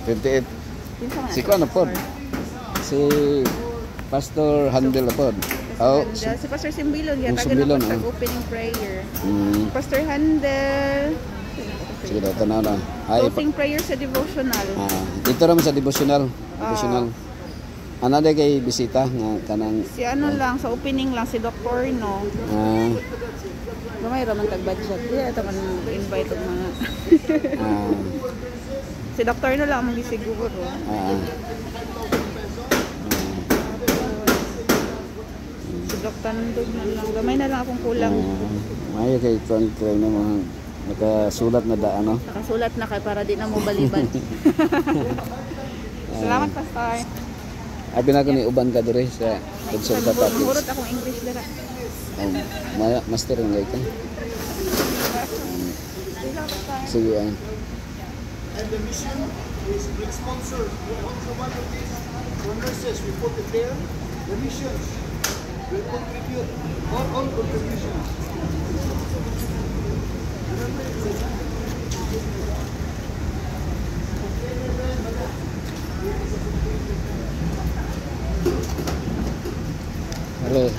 28. Kinsa man Si Kuan na pod. Si Pastor Handel na pod. Oh, Si Pastor Simbilon, yan taga Simbilon, na opening prayer. mm, Pastor Handel. sige daw tanaw na. Ay, Closing prayer sa devotional. dito naman sa devotional. Devotional. Ana day kay bisita nga kanang Si ano lang, sa opening lang, si Dr. No. Gamay raman tag-budget. Di ito man invite og mga... Si Dr. No lang ang gisiguro. Si Dr. Nandog na lang. Gamay na lang akong kulang. Mayo kay tuan na mga nakasulat na da ano. Nakasulat na kay para di na mo baliban. Salamat, Pastor. Abi na ko ni uban ka dire sa Consulta Package. Murot akong English dira. Master nga ito. Sige ay. And the mission is being sponsored. Also one of these nurses we put it there. The missions will contribute all contributions. Hello.